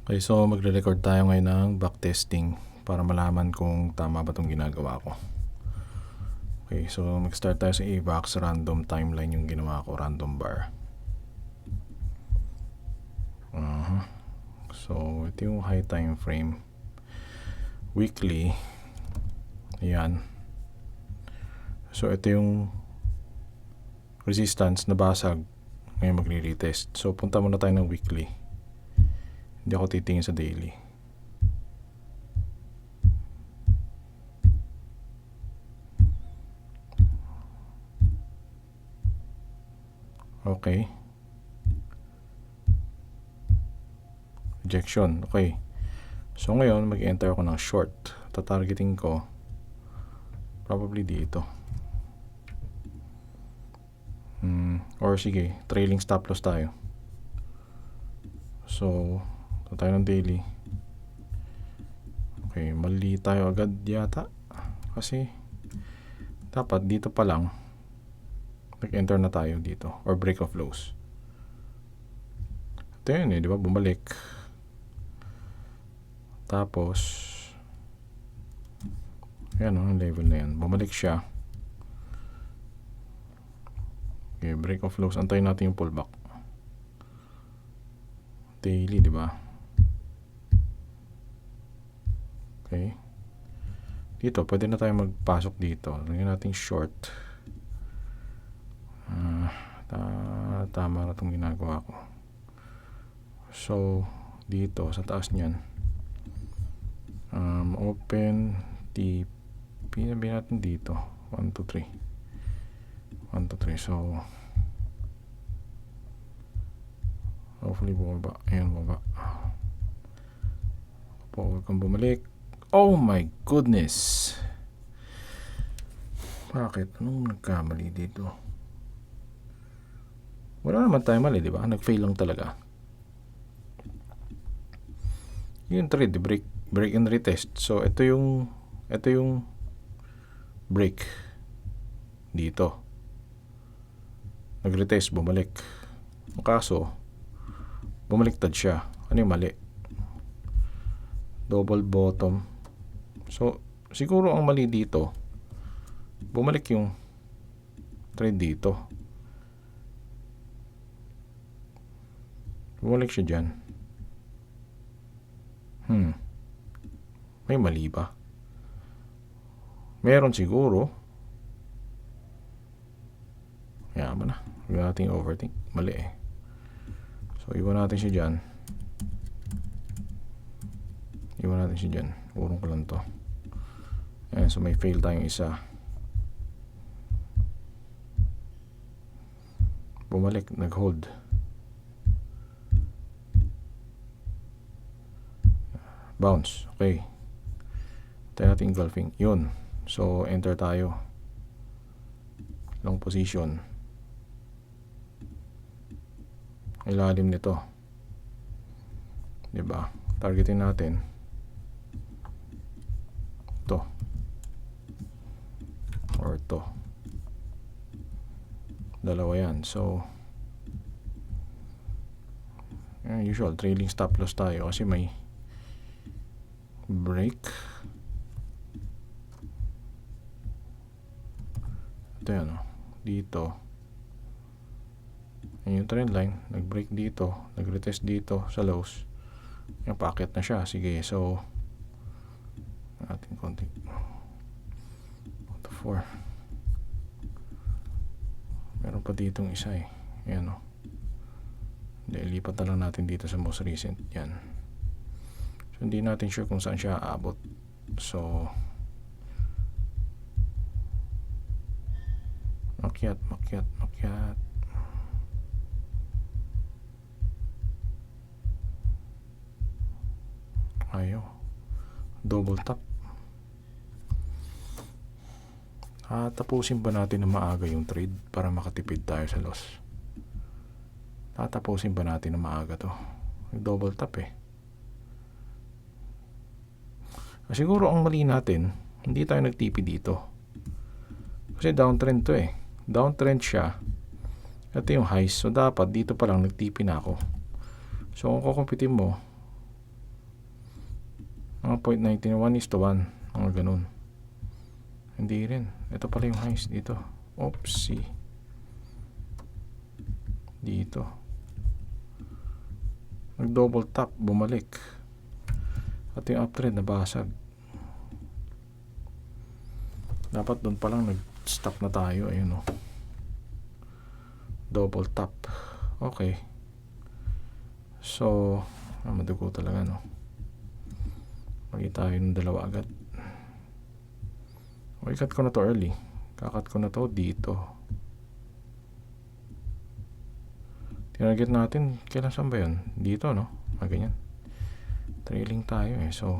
Okay, so magre-record tayo ngayon ng backtesting para malaman kung tama ba itong ginagawa ko. Okay, so mag-start tayo sa AVAX random timeline yung ginawa ko, random bar. So ito yung high time frame. Weekly. Ayan. So ito yung resistance na basag. Ngayon magre-retest. So punta muna tayo ng weekly. Hindi ako titingin sa daily. Okay. Rejection. Okay. So ngayon mag-enter ako ng short. Tatargeting ko probably dito. Or sige, trailing stop loss tayo. So ito tayo ng daily. Okay, mali tayo agad yata. Kasi dapat dito pa lang nag-enter na tayo dito. Or break of lows. Ito yun di ba? Bumalik. Tapos yan ang level na yan. Bumalik siya. Okay, break of lows. Antayin natin yung pullback. Daily, di ba? Okay. Dito, pwede na tayo magpasok dito. Lagyan natin short. Tama na itong ginagawa ko. So, dito, sa taas niyan. Open, TP, sabihin natin dito. 1, 2, 3. 1, 2, 3. So, hopefully bumaba. Ayan, bumaba. Huwag kang bumalik. Oh my goodness! Bakit? Anong nagkamali dito? Wala naman tayo mali, di ba? Nag-fail lang talaga. Yung trade, break and retest. So, ito yung break dito. Nag-retest, bumalik. Kaso, bumaliktad siya. Ano yung mali? Double bottom. So, siguro ang mali dito, bumalik yung trade dito. Bumalik siya dyan. May mali ba? Meron siguro. Yaman na. Huwag natin overthink. Mali eh. So, iwan natin siya dyan. Iwan natin siya dyan. Urong ko lang to. Ayan, so may fail tayong isa. Bumalik, nag-hold. Bounce, okay. Tayo natin engulfing. Yun. So, enter tayo. Long position. Ilalim nito. Diba? Targetin natin. To. Or to. Dalawa yan. So, usual, trailing stop loss tayo kasi may break. Ito yan, dito. Yan yung trend line. Nag-break dito. Nag-retest dito sa lows. Yung packet na siya. Sige, so ating konti. 4. Meron pa ditong isa eh. Yan Hindi, lipat na lang natin dito sa most recent. Yan. So, hindi natin sure kung saan siya aabot. So, makyat. Ayaw. Double tap. Tapusin ba natin na maaga yung trade para makatipid tayo sa loss? Tatapusin ba natin na maaga to? Double tap eh. Siguro ang mali natin, hindi tayo nag-TP dito. Kasi downtrend to eh. Downtrend siya. Ito yung highs. So dapat dito pa lang nag-TP na ako. So kung kukumpitin mo, Mga 0.19, 1:1, mga ganun. Hindi rin. Ito pala yung highs dito. Oopsie. Dito. Nag-double top, bumalik. At yung uptrend nabasag. Dapat doon pa lang nag-stop na tayo. Ayun o. Double top. Okay. So, madugo talaga, no? Magi tayo ng dalawa agad. O, ikat ko na to early. Kakat ko na to dito. Tinarget natin, kailan saan ba yun? Dito, no? Ganyan. Trailing tayo eh. So,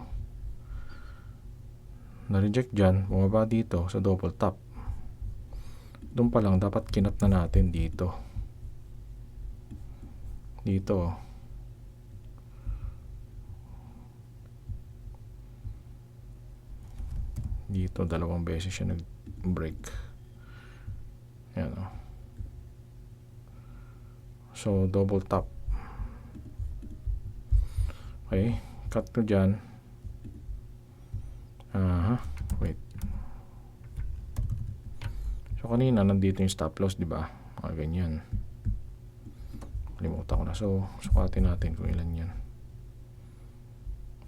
na-reject dyan. Bumaba dito sa double top. Doon pa lang, dapat kinat na natin dito. Dito. Dito, dalawang beses siya nag-break. Yan o. So, double top. Okay. Cut ko dyan. Wait. So, kanina, nandito yung stop loss, diba? Ganyan. Kalimutan ko na. So, sukatin natin kung ilan yan.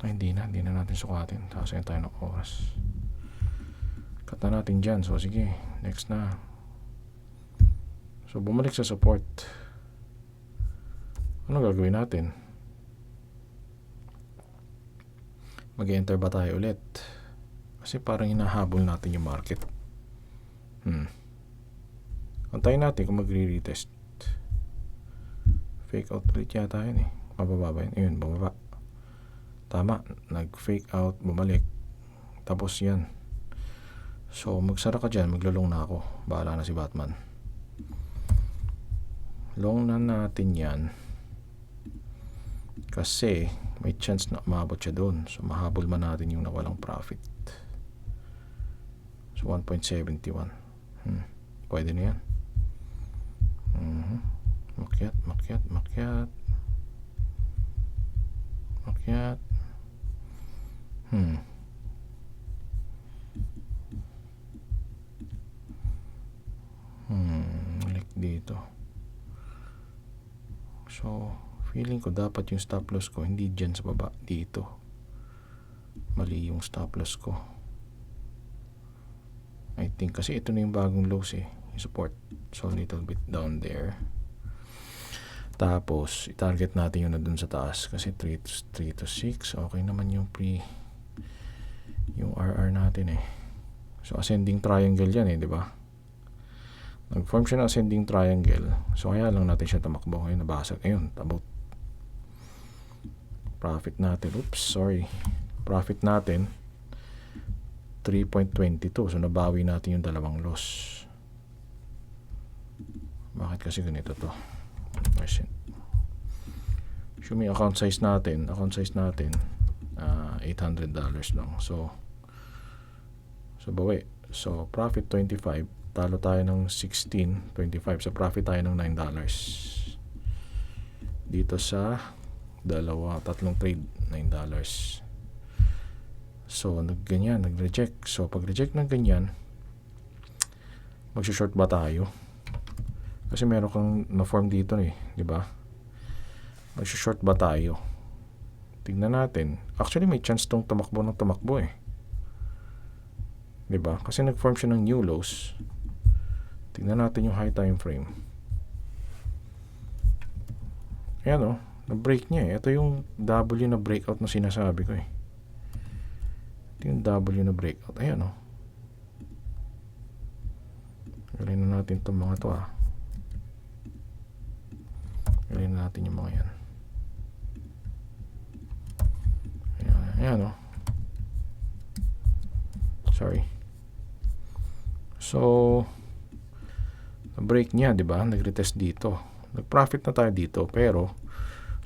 Ay, hindi na natin sukatin. Tapos tayo ng oras. Cut na natin dyan. So, sige. Next na. So, bumalik sa support. Ano gagawin natin? Mag-enter ba tayo ulit? Kasi parang hinahabol natin yung market. Antayin natin kung magre-retest. Fake out ulit yata yun eh. Mababa ba yun? Ayun, bababa. Tama. Nag-fake out, bumalik. Tapos yan. So, magsara ka dyan. Maglulong na ako. Bahala na si Batman. Long na natin yan. Kasi may chance na umabot siya doon. So, mahabol man natin yung nawalang profit. So, 1.71. Pwede na yan. Makyat. Balik dito. So, feeling ko dapat yung stop loss ko hindi dyan sa baba, dito. Mali yung stop loss ko. I think kasi ito na yung bagong lows eh, yung support. So, little bit down there. Tapos, i-target natin yung na dun sa taas kasi 3 to 6. Okay naman yung yung RR natin eh. So, ascending triangle yan eh, di ba? Nag-form siya ng ascending triangle. So, kaya lang natin siya tamakbo. Ngayon, nabasag. Ayun, tabot. Profit natin. Oops, sorry. Profit natin 3.22. So, nabawi natin yung dalawang loss. Bakit kasi ganito to? 1%. So, may account size natin $800 lang. So, bawi. So, profit 25. Talo tayo ng 16.25. So, profit tayo ng $9. Dito sa tatlong trade, $9. So, nag-reject. So, pag reject ng ganyan, mag-short ba tayo? Kasi meron kang na-form dito eh, di ba? Mag-short ba tayo? Tingnan natin. Actually, may chance tong tumakbo eh. Di ba? Kasi nag-form siya ng new lows. Tingnan natin yung high time frame. Ayan o, na-break niya eh. Ito yung W na breakout na sinasabi ko eh. Ito yung W na breakout. Ayan o. Galin na natin itong mga to ah. Galin na natin yung mga yan. Ayan o. Sorry. So, na-break niya, di ba? Nag-retest dito. Nag-profit na tayo dito, pero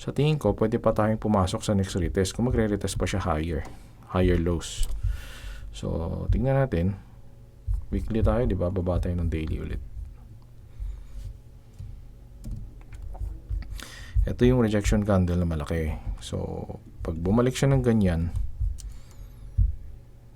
sa tingin ko, pwede pa tayong pumasok sa next retest kung magre-retest pa siya higher lows. So, tingnan natin. Weekly tayo, di ba? Baba tayo ng daily ulit. Ito yung rejection candle na malaki. So, pag bumalik siya ng ganyan,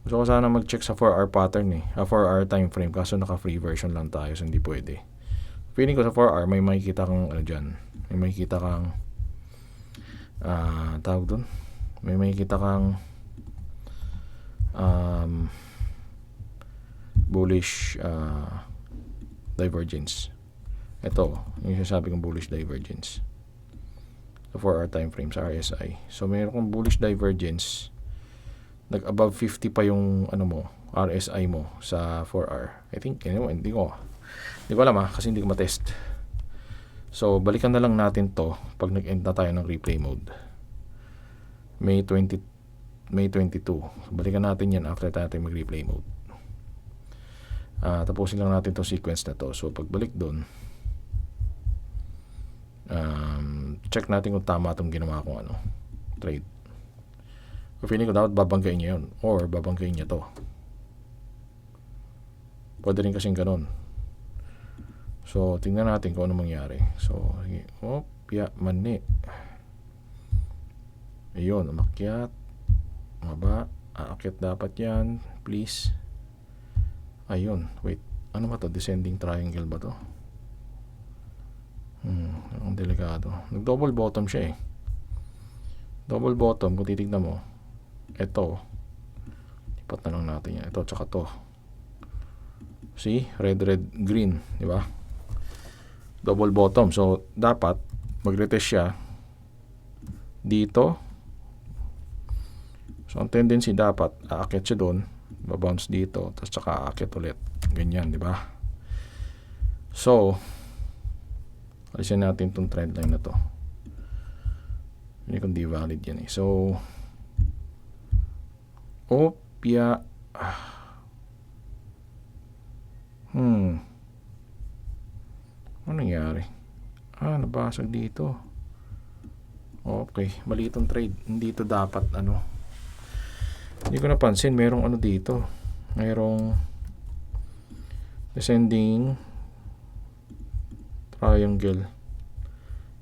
Gusto ko sana mag-check sa 4-hour pattern eh. 4-hour time frame. Kaso naka-free version lang tayo. So hindi pwede. Feeling ko sa 4-hour may makikita kang ano dyan. May makikita kang tawag dun. May makikita kang bullish divergence. Ito. Yung sasabi kong bullish divergence. Sa 4-hour time frame sa RSI. So mayroon kong bullish divergence. Nag-above 50 pa yung ano mo, RSI mo sa 4-hour. I think, anyway, hindi ko alam kasi hindi ko matest. So, balikan na lang natin to pag nag-end na tayo ng replay mode. May 22. Balikan natin yan after tayo mag-replay mode. Tapusin lang natin to sequence na to. So, pagbalik doon, check natin kung tama itong ginawa kong trade. Feeling ko dapat babanggain niya yun or babanggain niya to. Pwede rin kasing ganun. So, tingnan natin kung ano mangyari. So, mani. Ayun, umakyat. Maba. Aakyat dapat yan. Please. Ayun. Wait. Ano ba to? Descending triangle ba to? Ang delikado. Nag-double bottom siya eh. Double bottom, kung titignan mo. Ito. Ipat na lang natin yan. Ito, tsaka to. See? Red, green. Diba? Double bottom. So, dapat mag-retest siya dito. So, ang tendency dapat aakyat siya doon, babounce dito, tapos tsaka aakyat ulit. Ganyan, di ba? So, alisin natin itong trend line na to. Hindi kung di valid yan eh. So, ano nangyari? Nabasag dito. Okay, mali itong trade. Hindi ito dapat Hindi ko napansin, merong dito. Merong descending triangle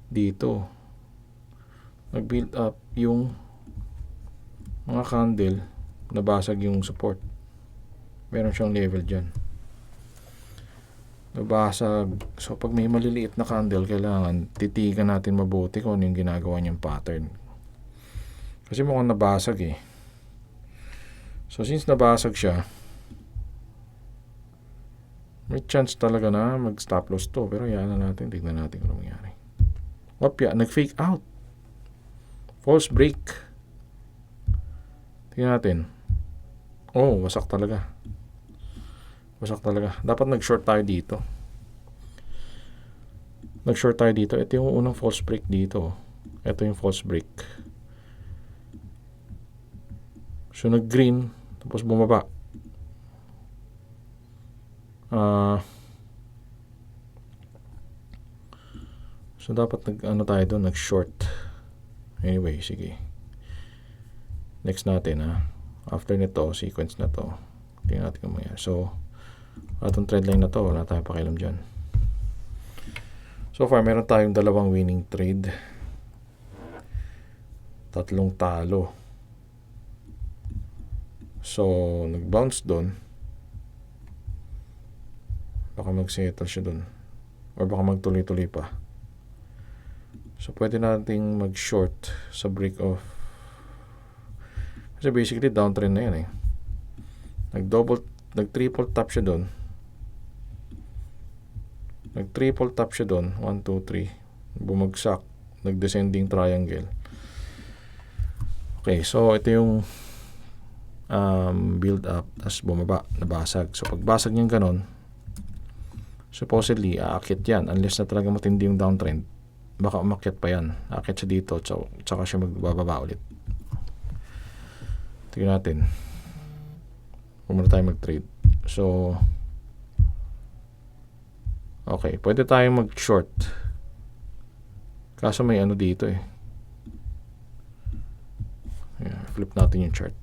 dito. Nag-build up yung mga candle, nabasag yung support. Meron siyang level dyan. Nabasag. So, pag may maliliit na candle, kailangan titigan natin mabuti kung ano yung ginagawa niyang pattern. Kasi mukhang nabasag eh. So, since nabasag siya, may chance talaga na mag-stop loss to. Pero yan na natin. Tignan natin kung ano mangyari. Nag-fake out. False break. Tignan natin. Wasak talaga. Dapat nag-short tayo dito. Ito yung unang false break dito. Ito yung false break. So, nag-green. Tapos bumaba. So, dapat tayo doon. Nag-short. Anyway, sige. Next natin after nito, sequence na to. Tingnan natin kung mangyari. So, atong trend line na to, wala tayong pakialam dyan. So far, meron tayong 2 winning trade. 3 talo. So, nag-bounce doon. Baka mag-settle siya doon. Or baka magtuloy-tuloy pa. So, pwede nating mag-short sa break of. Kasi basically, downtrend na yan eh. Nag-triple top siya doon. 1, 2, 3. Bumagsak. Nag-descending triangle. Okay, so ito yung build up. Tapos bumaba. Nabasag. So pagbasag niyang ganon, supposedly, aakyat yan. Unless na talaga matindi yung downtrend. Baka umakyat pa yan. Aakyat siya dito. Tsaka siya magbababa ulit. Tingnan natin. Kung muna tayo mag-trade. So, okay. Pwede tayong mag-short. Kaso may dito eh. Flip natin yung chart.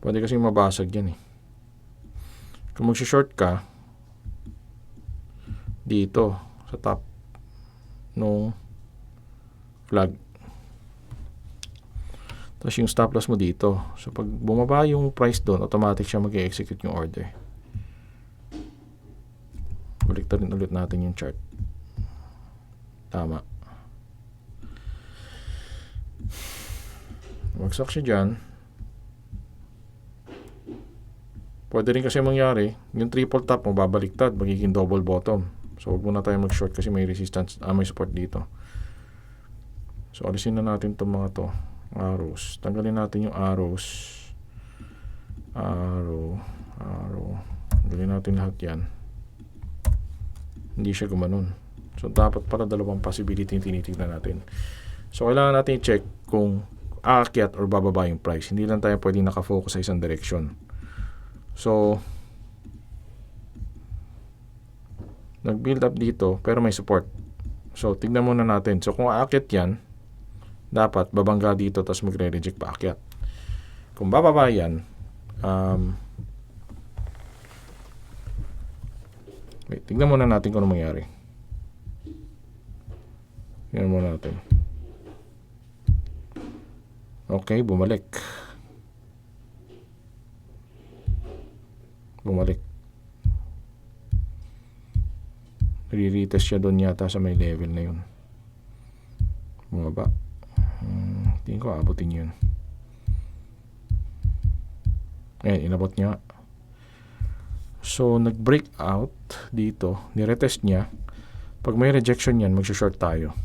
Pwede kasi mabasag yan eh. Kung mag-short ka, dito, sa top nung flag. Tapos yung stop loss mo dito. So pag bumaba yung price doon, automatic siya mag-execute yung order. Balik rin ulit natin yung chart. Tama. Magsak siya dyan. Pwede rin kasi mangyari, yung triple top mo babaliktad, magiging double bottom. So huwag muna tayo mag-short kasi may resistance, may support dito. So alisin na natin itong mga to. Arrows. Tanggalin natin yung arrows. Arrow. Tanggalin natin lahat yan. Hindi siya gumanon. So dapat pala dalawang possibility yung tinitignan natin. So kailangan natin i-check kung aakyat or bababa yung price. Hindi lang tayo pwedeng nakafocus sa isang direction. So nag-build up dito pero may support. So tignan muna natin. So kung aakyat yan, dapat babangga dito tapos magre-reject pa akyat. Kung bababa yan, tignan muna natin kung ano mangyari. Tignan muna natin. Okay, bumalik. Re-retest siya doon yata sa may level na yun. Bumaba. Tingin ko abutin yun. Ayan, inabot niya. So nag-break out dito, niretest niya. Pag may rejection yan, mag-short tayo.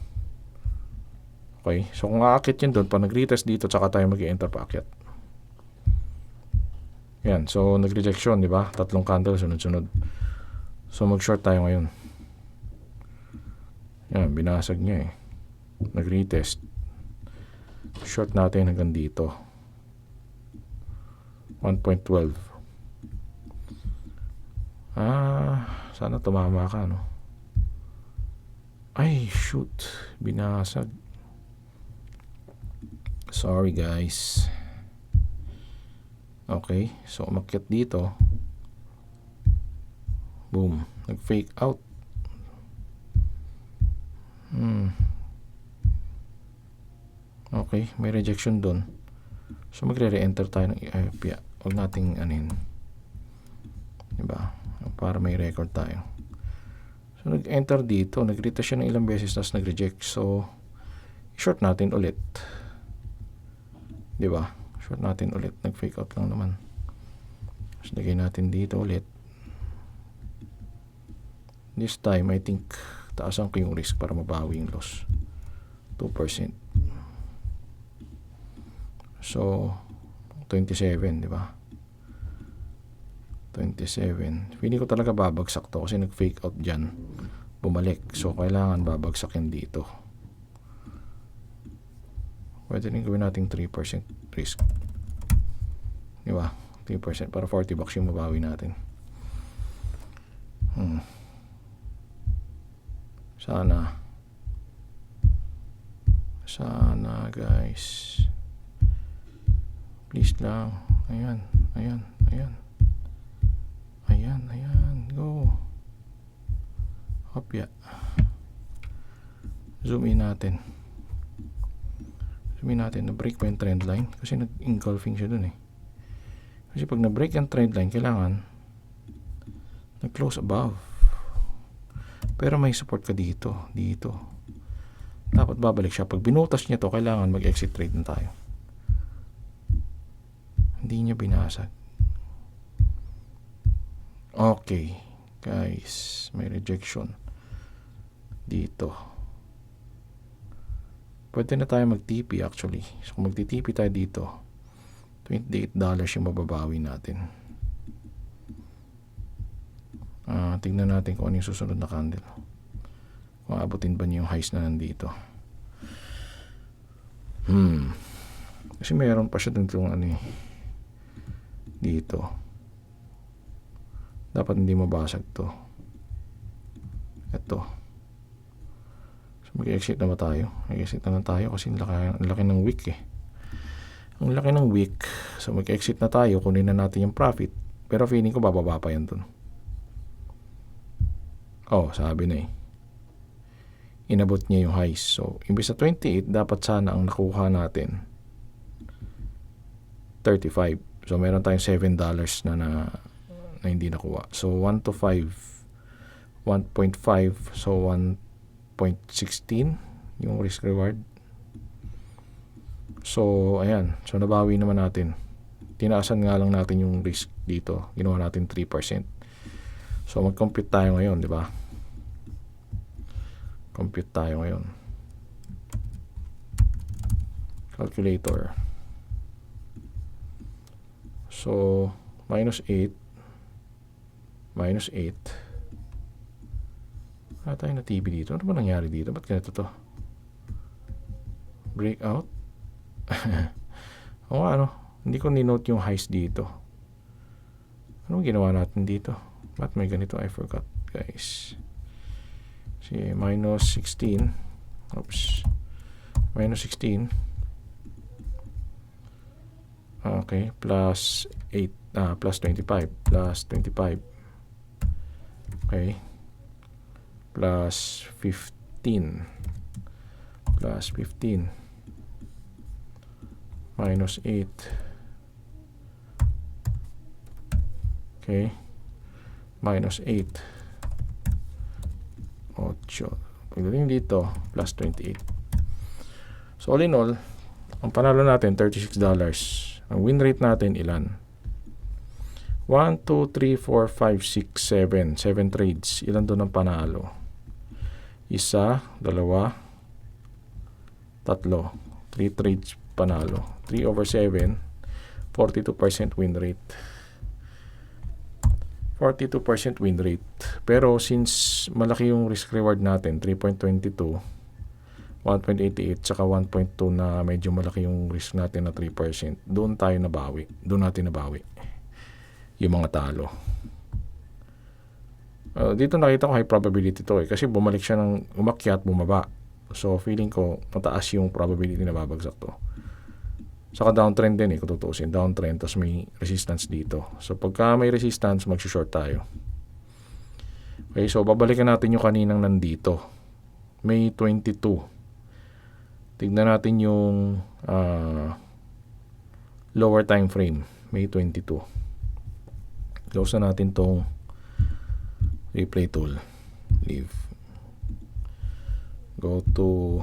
Okay, so kung aakit yan doon, pag nag-retest dito, tsaka tayo mag-enter pa akyat. Yan, so nag-rejection, di ba? 3 candle sunod-sunod. So mag-short tayo ngayon. Yan, binasag niya eh. Nag-retest. Short natin hanggang dito. 1.12. Sana tumama ka, no? Ay, shoot. Binasag. Sorry, guys. Okay, so umakyat dito. Boom. Nag-fake out. Okay, may rejection doon. So magre-re-enter tayo ng huwag nating anin. Diba? Para may record tayo. So nag-enter dito, nag-retest siya ng ilang beses tapos nag-reject. So short natin ulit. Diba? Short natin ulit. Nag-fake out lang naman. So lagay natin dito ulit. This time I think taasan ko yung risk para mabawi yung loss. 2%. So 27, di ba? 27. Feeling ko talaga babagsak to kasi nag-fake out dyan. Bumalik. So kailangan babagsak yan dito. Pwede rin gawin natin 3% risk. Di ba? 3% para 40 bucks yung mabawi natin. Sana guys. Please lang. Ayan. Go. Hopya. Zoom in natin. Na-break pa yung trend line. Kasi nag-engulfing siya dun eh. Kasi pag na-break yung trend line, kailangan nag-close above. Pero may support ka dito. Dapat babalik siya. Pag binutas niya to, kailangan mag-exit trade na tayo. Hindi niya binasag. Okay. Guys, may rejection dito. Pwede na tayo mag-TP actually. So kung mag-TP tayo dito, $28 yung mababawi natin. Tignan natin kung ano yung susunod na candle. Kung abutin ba niya yung highs na nandito. Kasi mayroon pa siya dito dito. Dapat hindi mabasag to. Ito. So mag-exit na ba tayo? Mag-exit na lang tayo kasi ang laki ng wick eh. Ang laki ng wick. So mag-exit na tayo. Kunin na natin yung profit. Pero feeling ko bababa pa yan dun. Sabi na eh. Inabot niya yung highs. So imbes sa 28, dapat sana ang nakuha natin 35. So, meron tayong $7 na hindi nakuha. So, 1 to 5, 1.5. So, 1.16 yung risk reward. So, ayan. So, nabawi naman natin. Tinaasan nga lang natin yung risk dito. Ginawa natin 3%. So, mag-compute tayo ngayon, di ba? Compute tayo ngayon. Calculator. So, minus 8. Minus 8. Wala tayo na TV dito. Ano ba nangyari dito? Ba't ganito to? Breakout? O ano? Hindi ko ni-note yung highs dito. Ano ginawa natin dito? Ba't may ganito? I forgot, guys. Si minus 16. Oops. Minus 16. Okay. Plus 8. Plus 25. Plus 25. Okay. Plus 15. Plus 15. Minus 8. Okay. Minus 8. 8. Pagdating dito, plus 28. So, all in all, ang panalo natin, $36. Ang win rate natin, ilan? 1, 2, 3, 4, 5, 6, 7. 7 trades. Ilan doon ang panalo? 1, 2, 3. 3 trades panalo. 3 over 7. 42% win rate. 42% win rate. Pero since malaki yung risk reward natin, 3.22, 1.88, saka 1.2 na medyo malaki yung risk natin na 3%, doon tayo nabawi. Doon natin nabawi yung mga talo. Dito nakita ko high probability to kasi bumalik siya ng umakyat, bumaba. So feeling ko mataas yung probability na babagsak to. Saka downtrend din kung tutuusin. Downtrend, tapos may resistance dito. So pagka may resistance, mag-short tayo. Okay, so babalikan natin yung kaninang nandito. May 22. Tignan natin yung lower time frame. May 22. Close na natin tong replay tool. Leave. Go to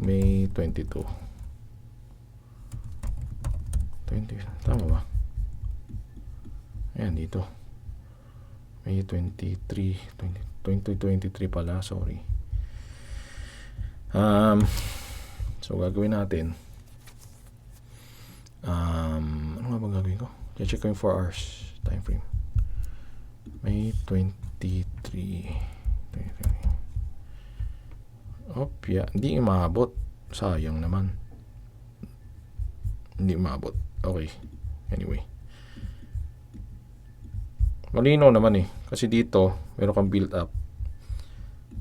May 22. 20. Tama ba? Ayan, dito. May 23. 2023 pala. Sorry. So, gagawin natin. Ano nga ba gagawin ko? Check ko yung 4 hours time frame. May 23. Yeah. Hindi umabot. Sayang naman. Hindi umabot. Okay. Anyway. Malinaw naman kasi dito, meron kang build up.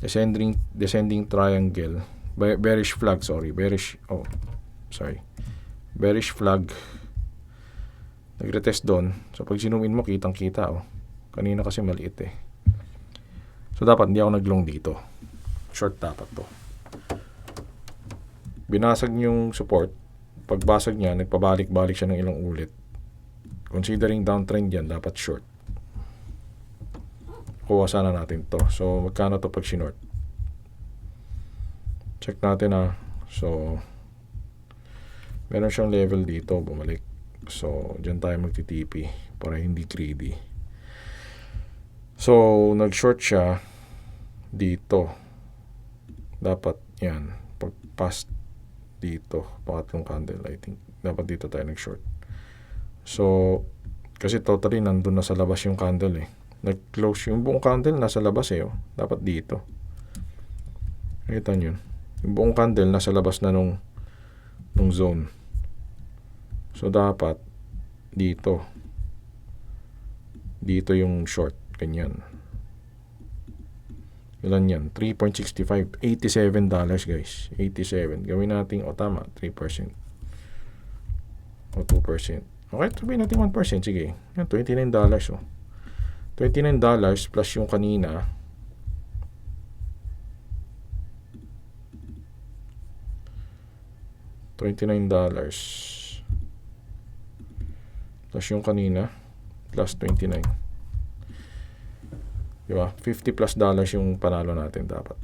Descending triangle. Bearish flag, sorry. Bearish flag. Nagretest doon. So, pag zoom in mo, kitang-kita, Kanina kasi maliit, So, dapat hindi ako nag-long dito. Short dapat to. Binasag yung support. Pagbasag niya, nagpabalik-balik siya ng ilang ulit. Considering downtrend yan, dapat short. Kuha sana natin to. So, magkano to pag sinort? Check natin, So, meron siyang level dito, bumalik. So, dyan tayo magtitipi para hindi greedy. So, nag-short siya dito. Dapat, yan. Pag-pass dito, pangatlong candle, I think. Dapat dito tayo nag-short. So, kasi totally nandun na sa labas yung candle, Nag-close yung buong candle, nasa labas, Dapat dito. Nakita nyo? Yung buong candle, nasa labas na nung zone. So, dapat dito yung short. Ganyan. Ilan yan? 3.65. $87, guys. 87. Gawin natin, tama, 3%. O 2%. Okay, sabihin natin 1%. Sige. Yan, $29. $29 plus yung kanina. $29. Plus yung kanina, plus 29. Diba? $50 plus yung panalo natin dapat.